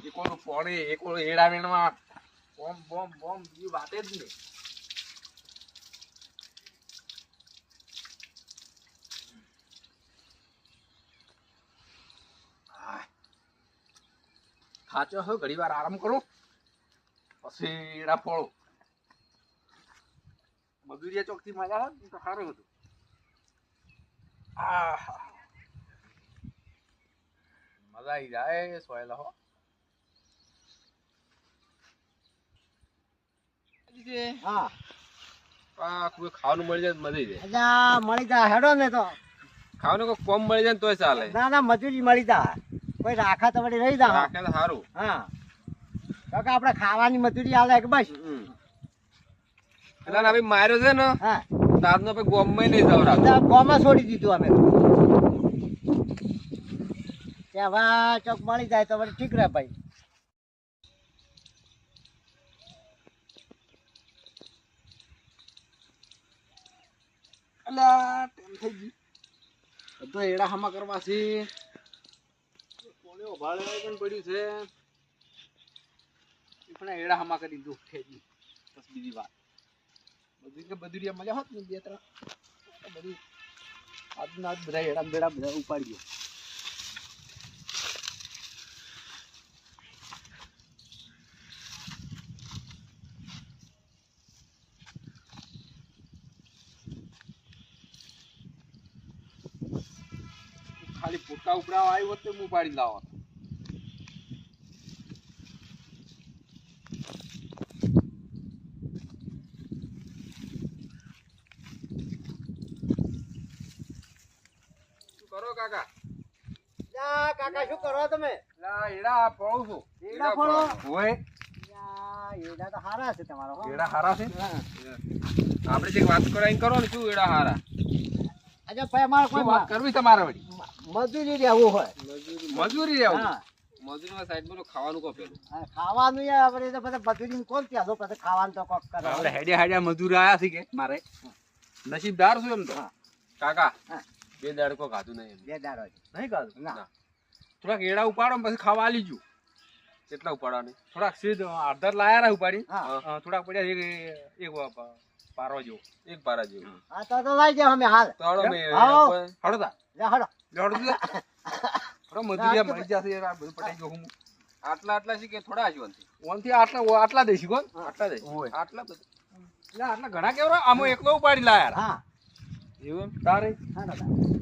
એકોનું પોણી એકોનું એડા વેણમાં બોમ બોમ બોમ એ વાતે જ નહીં. થાચો હોય ઘડી વાર આરામ કરો પછી એડા ફોડો. મજૂરિયા ચોક થી મજા આવે તો સારું હતું. મજા આવી જાય સોયલા હો. હા કોઈ ખાવાનું મળી જાય મળી જાય. અચ્છા મળી જાય હેડો ને તો. ખાવાનું કોઈ કોમ મળી જાય તોય ચાલે. ના ના મજૂરી મળી જાય. કોઈ રાખા તો વળી રહી જાય. રાખે તો સારું. હા કાકા આપણે ખાવાની મજૂરી આલે કે બસ. એટલે ભાઈ માર્યો છે ને હા તારનો ભાઈ ગોમમાં નહીં જવરાતો. ગોમાં છોડી દીધું અમે કે હવે ચોક મળી જાય તો વળી ઠીક રહે ભાઈ. અલ્યા ટેમ થઈ ગઈ. તો એડા હામા કરવા છે. કોને ઉભાડે પણ પડ્યું છે. પણ એડા હામા કરી દીધું ખેજી. બસ બીજી વાત. બધુરિયા મજા હોત ને બે ત્રણ બધું આજના આજ બધા એડા બેડા બધા ઉપાડી ગયો. ખાલી પોતા ઉપડાવા આવ્યો હોત તો હું ઉપાડી લાવો. કરો કાકા. કાકા શું કરો તમે? એડા ફોડું છું. એડા ફોડો? હોય એડા તો હારા છે તમારો. એડા હારા છે. આપણે જે વાત કરાઈને કરો ને શું એડા હારા. અચ્છા ભાઈ અમારે કોઈ વાત કરવી તમારે વળી. મજૂરી રહેવું હોય. મજૂરી રહેવું. હા મજૂરીમાં સાઈડમાં તો ખાવાનું કો પેલું. ખાવાનું યાર આપણે તો પછી મજૂરી કોણ ત્યાં તો પછી ખાવાનું તો કોક કરે. આપણે હેડિયા હેડિયા મજૂર આયા છે કે મારે નસીબદાર છું એમ તો. કાકા બે દાડકો ખાધું નહીં. બે દાડો નહીં ખાધું. ના થોડાક એડા ઉપાડો પછી ખાવા આલી જુ. કેટલા ઉપાડવાની? થોડાક સીધ અડધા લાયા રહ્યા ઉપાડી. થોડાક પડ્યા એક પારો જેવો એક પારા જેવો. હા તો લઈ જાવ અમે હાલ. તો હડો મે હડો તા જા હડો હડો હડો મજૂરિયા મળી જશે યાર. બધું પટાઈ ગયું. હું આટલા છે કે થોડા હજુ ઓનથી આટલા દઈશું કોણ આટલા દઈશું આટલા બધું. આટલા ઘણા કેવરા આમ એકલો ઉપાડી લાયા. હા એવું તારે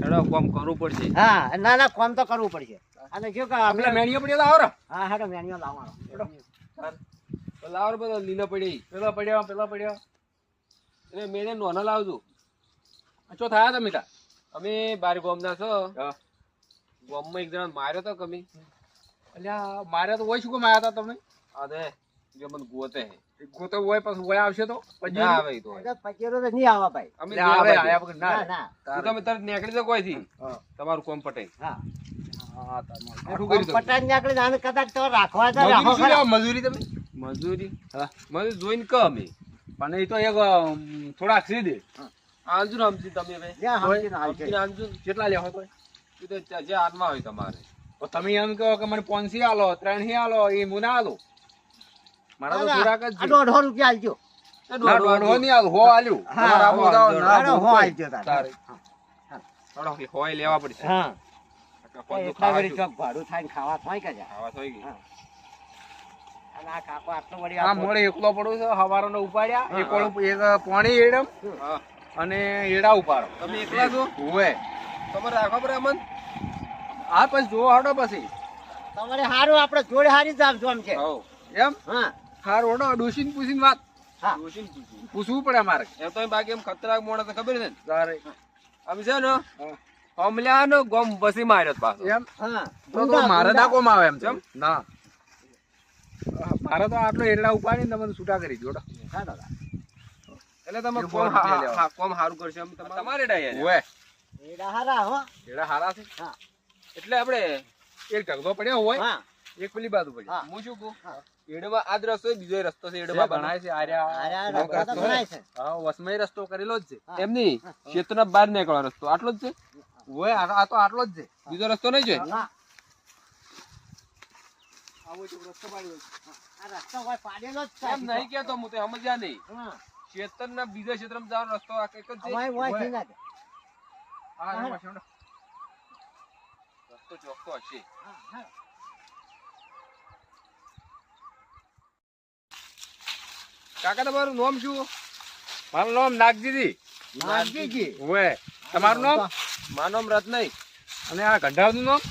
હેડો કોમ કરવું પડશે. હા ના ના કોમ તો કરવું પડશે. અને શું કે આપણે મેણીઓ પડ્યા લાવો. હા હેડો મેણીઓ લાવવાનો. લાવો બધો લીલો પડી પેલા પડ્યા એટલે મેને નોનો લાવજો. ચો થયા તમે તા અમે બાર ગોમના છો. ગોમમાં એક જણા માર્યો તો કમી. અલ્યા માર્યા તો હોય શું કેમ આવ્યા હતા તમે? અરે જો મને ગોતે ગોતો હોય પછી હોય આવશે તો પછી આવે તો પચેરો તો નહીં આવા ભાઈ. અમે આયા વગર ના ના ના તમે તરત નીકળી જાવ કોઈ થી. તમારું કોમ પટે. હા પટાઈ નીકળી જાય કદાચ તો રાખવા તો રાખો ખરા. મજૂરી તમે મજૂરી મજૂરી જોઈને ક અમે પણ એ તો એક થોડાક સીધે આંજુ સમજી તમે કેટલા લેવો તો એ તો જે હાથમાં હોય તમારે. તો તમે એમ કહો કે મને 500 આલો 300 આલો એ મુને આલો. મારા તો થોડાક જ 150 રૂપિયા આલજો. 150 નહીં આલો 100 આલ્યું. તારે હોય લેવા પડશે. હા એટલા વળી ચોક ભાડું થાય ખાવા થાય કે ખાવા થઈ ગઈ. અને આ કાકો આટલો વળી આ મોડે એકલો પડું છે. હવારનો ઉપાડ્યા એક પોણી એડમ અને એડા ઉપાડો. તમે એકલા છો? હોય તમારે રાખો પડે અમન. હા પછી જો હડો પછી તમારે હારું આપણે જોડે હારી જ આપજો આમ છે. એમ હા હારું હડો ડોસીને પૂછીને વાત. હા પૂછવું પડે અમારે. એમ તો બાકી એમ ખતરાક મોડા તો ખબર છે ને તારે અમે છે ને અમલ્યાનો ગોમ બસી માર્યો પાછો. એમ હા તો મારે ના કોમ આવે એમ છે. ના મારે તો આટલો એરડા ઉપાડીને તમને છૂટા કરી જોડો. હા દાદા એટલે તમે કોમ સારું કરશો તમારે એડા એડા હારા હો. એડા હારા છે. હા એટલે આપણે એક ઢગલો પડ્યો હોય હા એક પેલી બાજુ પડ્યો. હા. હું શું કહું એડમાં આ જ રસ્તો બીજો રસ્તો છે. એડમાં બનાય છે વસમય રસ્તો કરેલો જ છે. એમની ક્ષેત્રના બહાર નીકળવાનો રસ્તો આટલો જ છે. ઓય આ તો આટલો જ છે. બીજો રસ્તો નહીં જોઈ ના આવો તો રસ્તો પાડ્યો છે. આ રસ્તો કોઈ પાડેલો જ છે એમ નહીં કેતો હું તો સમજ્યા નહીં હા ખેતરના બીજા ક્ષેત્રમાં જવાનો રસ્તો આ એક જ છે અમારે વાય છે ના હા એમાં છે ને. રસ્તો ચોખ્ખો હશે હા હા કાકા તમારું નામ શું મારું નામ નાગજીજી. નાગજીજી ઓય તમારું નામ? મારું નામ રત્નઈ અને આ ગંઢાવનું નામ?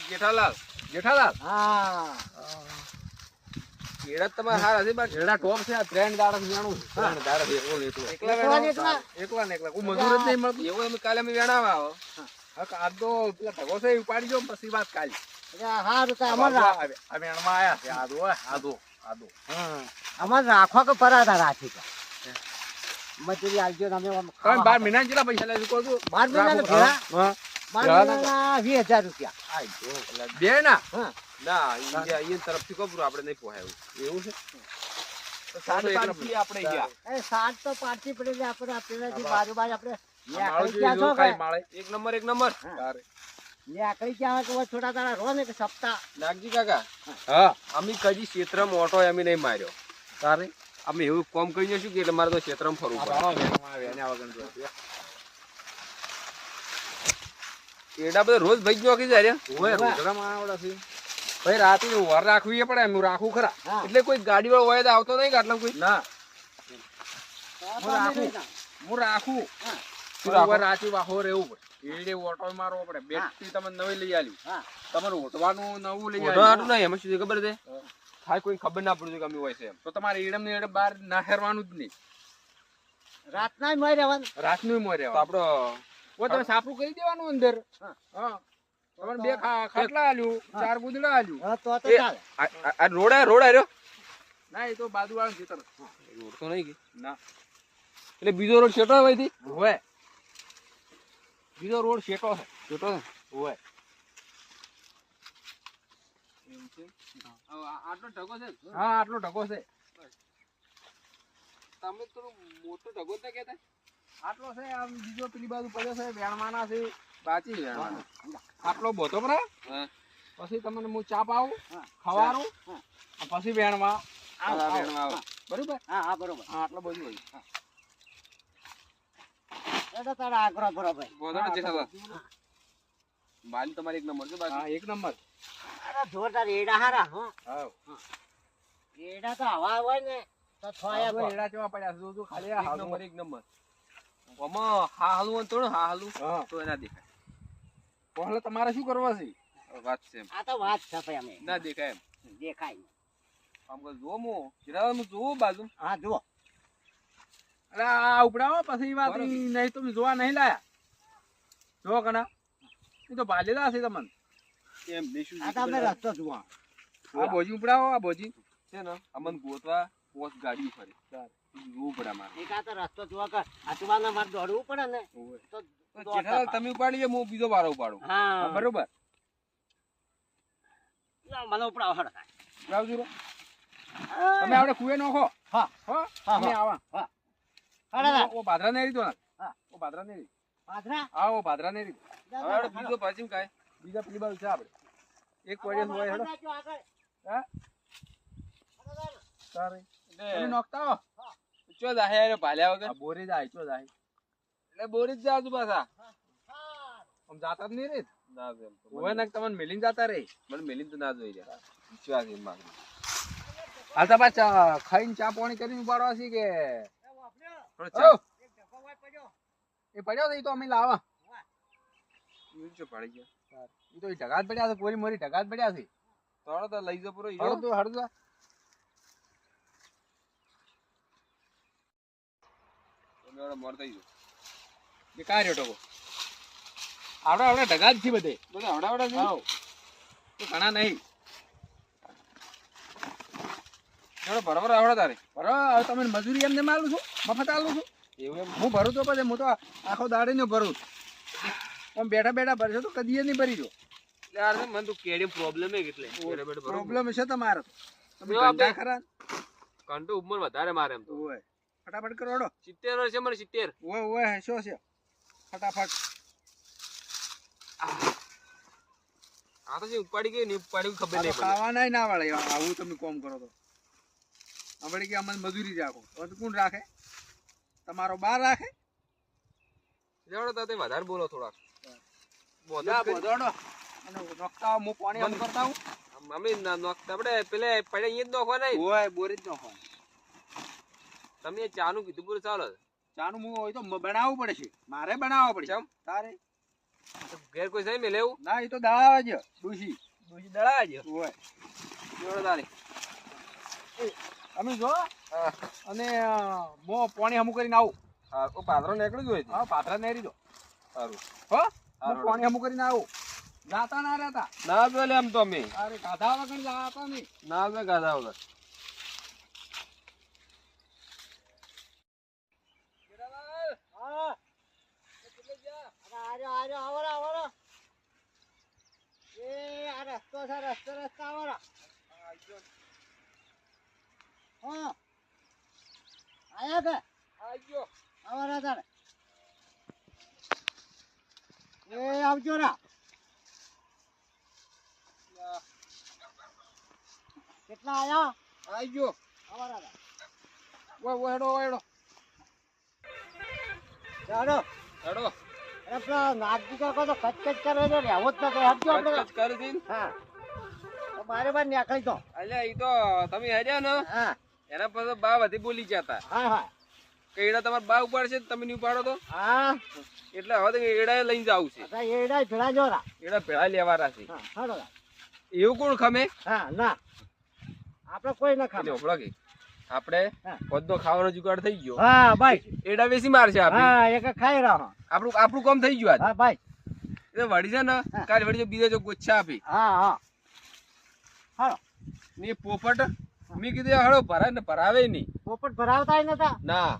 જેઠાલાલ જેઠાલાલ. હા ખેડત તમારે હાર હશે બાકી એડા ટોપ છે. આ 3 દાડા જાણું છું. ત્રણ દાડા એકલો ને એકલો. એકલા એકલા ને વેણો? એકલા ને એકલા કોઈ મજૂર જ નહીં મળતું. એવું અમે કાલે અમે વેણાવા આવો હા આજ તો પેલા ઢગો છે એ ઉપાડી જો પછી વાત કાલ. હારું તો અમારે આ વેણમાં આયા છે. આદો હોય આદો. હા અમારે રાખવા કે પરાતા રાખી કે મજૂરી આવજો ને અમે આમ તમે ખાવા 12 મહિના કેટલા પૈસા લેજો કહો તો? 12 મહિનાના ભેળા? હા 12 મહિનાના 20,000 રૂપિયા આઈ જો. એટલે બે ના હા ના અહીંયા તરફથી કબરું આપણે નહીં પોહાય એવું છે. તો સાડી એકલા પાંચથી આપણે ગયા એ સાત તો પાડતી પડે આપણે પેલાથી બાજુબાજુ આપણે આ માળો નેકળી જોઈએ ગયા છો જો કે કાંઈ માળે. એક નંબર તારે. નેકળી ગયા હોય તો થોડા દાડા રહો ને કે સપ્તાહ નાગજી કાકા હા અમે કદી ક્ષેત્રમાં ઓટો અમે નહીં માર્યો તારે. અમે એવું કોમ કરી જશું કે એટલે મારે તો ક્ષેત્રમાં ફરવું આ પડે ભાણો વેણમાં આવે એના વગર જો. એડા બધા રોજ ભાઈ ગયો કે જાય ઓય રોજડામાં આવડા છે. ભાઈ રાતે વાર રાખવી પડે. એમ રાખું ખરા. હા એટલે કોઈ ગાડી વાળો હોય તો આવતો નહીં કે આટલા કોઈ ના તો અમે નહીં ના. હું રાખું. હા શું રાખો? રાખું રાચી વાહો રહેવું પડે. એડે ઓટો મારવો પડે. બેટરી તમને નવી લઈ આલી. હા તમારે ઓટવાનું નવું લઈ ઓટો આલી. આટલું નહીં એમાં શું છે ખબર છે હા. થાય કોઈ ખબર ના પડે કે અમે હોય છે એમ તો તમારે એડમ ને એડે બહાર ના હેરવાનું જ નહીં. રાતના મોય રહેવાનું રાતનું મોય તો રહેવાનું. આપડો ઓ તમે સાપરું કરી દેવાનું અંદર. હા. હા તમને 2 ખાટલા આલ્યું, 4 ગુદડા આલ્યું. હા તો એ- ચાલે આ રોડ આવ્યો ના એ તો બાજુ વાળા ખેતર. રોડ તો નહીં કે ના એટલે બીજો રોડ છેટો હોય થી હોય બીજો રોડ શેટો છે. છેટો છે હોય આટલો ઢગો છે હા આટલો ઢગો છે. તમે થોડું મોટો ઢગો જ ના કહેતા આટલો છે. આમ બીજો પેલી બાજુ પડ્યો છે. વેણવાના છે. બાચી વેણવાના. આટલો બોતો બરા. હા પછી તમને હું ચા પાવું, હા. ખવારું, હા. પછી વેણવા. આવો, આ આવો. વેણમાં આવો. બરોબર. હા હા બરોબર હા આટલો બધું હોય. એટલે તારા આગ્રહ બરોબર ગોધડા જેઠાલાલ બાલી તમારી એક નંબર છે બાકી હા 1 નંબર. અરે જોરદાર એડા હારા હા હા એડા તો હવા હોય ને તો થોયા આ એડા કેવા પડ્યા છે. જો ખાલી આ એક હાલો. નંબર આમાં હા હાલું હોય થોડું હા હાલું હા તો એના દેખાય પહેલા તમારે શું કરવા છે? વાત છે એમ આ તો વાત છે ભાઈ અમે ના દેખાય એમ દેખાય આમ કહું જો હું જેઠાલાલ હું જોઉં બાજુ હા જુઓ અરે આ ઉપડાવો પછી વાત બરોબર. નહીં તમે જોવા નહીં લાયા. જો કના એ તો ભાલેલા છે તમને. એમ બેસું આ તો અમે રસ્તો જુઓ આ બોજી ઉપડાવો. આ બોજી છે ને અમન ગોતવા પોસ ગાડી ફરે જોવું પડે અમારે એક આ તો રસ્તો જુઓ કે અટવાના મારે દોડવું પડે ને તો તો જેઠાલાલ તમે ઉપાડી લો, હું બીજો વારો ઉપાડું હા બરોબર. ના, મને ઉપડાવો હળ લાવજો રો. તમે આપણે કુએ નોખો. હા હો હા, અમે આવા. હળ ઓ ભાદરા ને રીતો. હા. ઓ ભાદરા ને રીતો. પાદરા હા ઓ ભાદરા ને રીતો. હવે આપણે બીજો ભાજી કાંઈ બીજા પેલી બાજુ છે આપણે. એક પડ્યો હોય હેડો. હા તારે તમે એટલે નોખતા હો. ચો જાહે યાર ભાલ્યા વગર આ બોરી જાય ચો જાય. એટલે બોરી જ જાજુ પાછા આમ જાતા જ નહીં રે. ના એમ તો હોય ને તમને મેલીને જાતા રે. મને મેલીને તો ના જોઈ રહ્યા વિશ્વાસ એમ માગું હાલ તો પાછા ખાઈને ચા પાણી કરીને ઉપાડવા છે કે થોડો ઓ ચા એ પડ્યો છે ઈ તો અમે લાવા. ઊંચો પડી ગયા ઈ તો ઈ ઢગાત પડ્યા છે. પોરી મોરી ઢગાત પડ્યા છે. તોડો તો લઈ જાઓ પૂરો હળો તો હળો તો. તમે મોર થઈ ગયો એ કાં રહ્યો ટકો. આવડે ઢગાત છે બધે. બધા હડાવડા છે હાવ. તો ઘણા નહીં. થોડો બરાબર આવડે તારે બરાબર હવે તમે મજૂરી એમને માલું છું મફત આલું છું. એવું એમ હું ભરું તો પછી હું તો આખો દાડે ને ભરું. આમ બેઠા બેઠા ભરશો તો કદી નહીં ભરી જો. એટલે યાર મને તો કેડી પ્રોબ્લેમ હે એટલે પ્રોબ્લેમ છે તમારે તો. તમે જો આપણે- ધંધા ખરા. કંટો ઉંમર વધારે મારે એમ તો ઓય ફટાફટ કરો હળો. 70 વર્ષ છે મને 70 ઓય ઓય હશો છે ફટાફટ. આ તો જે ઉપાડી ગઈ ને ઉપાડી ખબર નહીં પડી. ખાવાના ના વળે આવું તમે કોમ કરો તો આપણે કે અમને મજૂરી રાખો તો કોણ રાખે તમારો બાર રાખે જાણો તો તે વધારે બોલો થોડાક. જા બોધોડો અને નોખતા હું પાણી આમ કરતા હું અમે આપણે પેલે પડે અહીંયા જ નોખવા નહીં. ઓય બોરી જ નોખો તમે ચાનું કીધું પૂરું ચાલો. ચાનું હું હોય તો બનાવવું પડે છે મારે બનાવવું પડે ચમ? તારે ઘેર કોઈ સહી મેં લેવું ના એ તો દળાવે છે ડૂસી દળા જ ઓય જોડો તારે. અમે જો હા અને મો પાણી હમું કરીને આવું હા ઓ પાત્રો નીકળી ગયો છે. હા પાથરા નેરી દો સારું હો હું હારું. પાણી હમું કરીને આવું જાતા ના રહેતા ના પેલે એમ તો અમે અરે ગાધા વગર જાતા નહીં ના મેં ગાધા વગર. હા આવો એ આ રસ્તો છે રસ્તા આવો હા આયા કે આવજો આવો તારે એ આવજો રા કેટલા આયા આવજો આવો રા વેડો વેડો ચાલો હેડો અરે પેલા નાગજી કાકો તો કચકચ કરે છે ને આવું જ ના કહે હટજો આપણે કચ કરી દીન. હા તો મારે બાર નીકળી તો અલ્યા ઈ તો તમે હેડ્યા ને હા એના પછી બા બધી બોલી જતા હા હા કે એડા તમારે બા ઉપાડશે તમે નહીં ઉપાડો તો હા એટલે હવે તો એડા લઈને જાવું છે. અચ્છા એડા ભેળા જો રા એડા ભેળા લેવાના છે. હા હાલો રા એવું કોણ ખમે હા ના આપણે કોઈ ના એટલે ખાવા ઓફળો કે આપણે હા. બધો ખાવાનો જુગાડ થઈ ગયો. હા ભાઈ એડા બેસી મારશે આપણે. હા એક ખાઈ રહ્યો આપણું કામ થઈ ગયું આજ. હા ભાઈ એટલે વળી છે ને હા. કાલે વળી જો બીજો જો ગોચ્છા આપી હા હા હાલો ને એ પોપટ મેં કીધું હળો ભરાય ને ભરાવે નહીં. પોપટ ભરાવતા નતા ના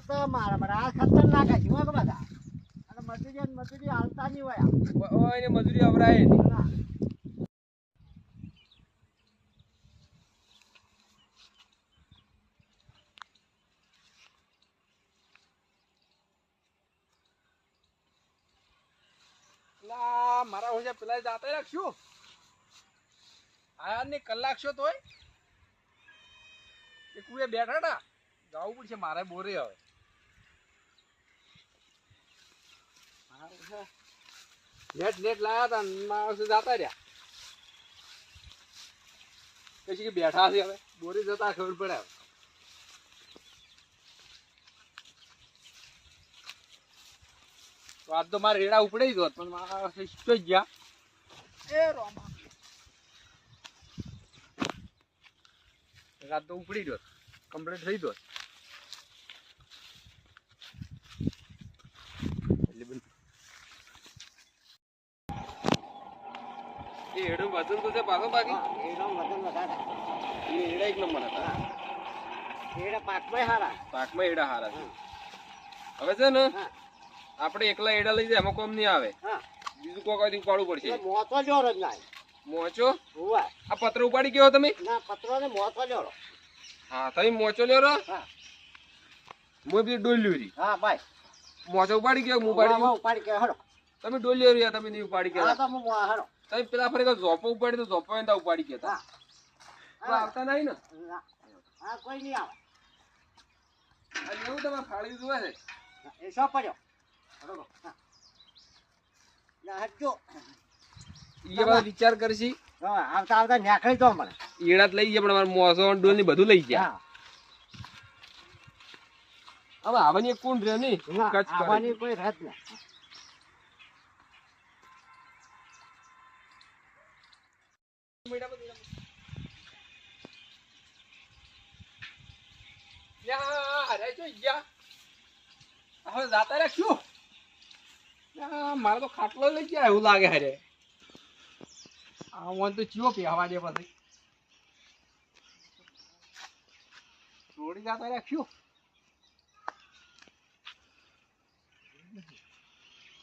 તો મારા મારા આ ખતરનાક છે હો કે બધા અને મજૂરી હાલતા નહીં હોય એને મજૂરી અવરાય નહીં. ના પેલા મારા હોય પેલા જાતા રાખશું આયા ને કલાક છો તોય એ કુએ બેઠા તા જવું પડશે મારે બોરે હવે નેટ લાયા તા માણસો જાતા રહ્યા પછી કે બેઠા છે હવે બોરે જતા ખબર પડે હવે. તો આજ તો મારે રેડા ઉપડી ગયો પણ મારા શિષ્ટો જ ગયા એ રોમા રાત તો ઉપડી ગયો કમ્પ્લીટ થઈ ગયો એ હેડું વજન તો છે પાછો બાકી એનો વજન વધારે એ હેડા એક નંબર હતા. એડા પાકમાં હારા પાકમાં હેડા હારા છે. હવે છે ને હા આપણે એકલા હેડા લઈ જાય એમાં કોમ નહીં આવે. હા બીજું કોઈ ઉપાડવું પડશે. મોતો જોરો જ ના મોચો હોવા આ પત્ર ઉપાડી ગયો તમે? ના પત્રો ને મોતો જોરો હા તમે મોચો લ્યો રો. હા હું બી ડોલ્યું રી હા ભાઈ મોચો ઉપાડી ગયો હું ઉપાડી ગયો. ઉપાડી કે હડો તમે ડોલ્યો રહ્યા તમે નહીં ઉપાડી હા ગયા. તો હું હડો તમે પેલા ફરી ઝોપો ઉપાડી તો ઝોપો એને ઉપાડી ગયા હા હતા. આવતા નહીં ને ના. હા કોઈ નહીં આવે આ એવું તમારે ફાળી જોવે છે. એ શો પડ્યો હડો હા ના હટજો એ બધા વિચાર કરશી હા આવતા આવતા નીકળી તો મને ઈડા લઈ ગયા પણ અમારે મોસો ડોલ ની બધું લઈ ગયા. હા હવે આવવાની એક કોણ રહ્યો નહીં ના કચ્છ કરે. આવવાની કોઈ રદ નહીં હવે જાતા રાખશું મારે તો ખાટલો લઈ ગયા એવું લાગે હરે આ તો ચિયો પહેવા દે પછી થોડી જાતા રાખશું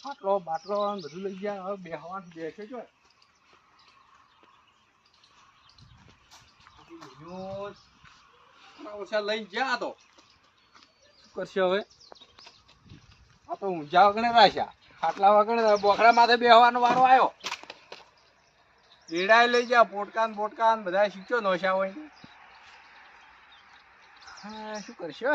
ખાટલો બાટલો બધું લઈ ગયા હવે બેહવાનું બેસે જો ઓછા લઈ ગયા તો શું કરશે હવે આ તો ઊંઝા વગણે રાખ્યા ખાટલા વગર બોખડા માથે બેહવાનો વારો આવ્યો. રેડાય લઈ જા પોટકાન બોટકાન બધા શીખ્યો નોશા હોય. હા શું કરશો?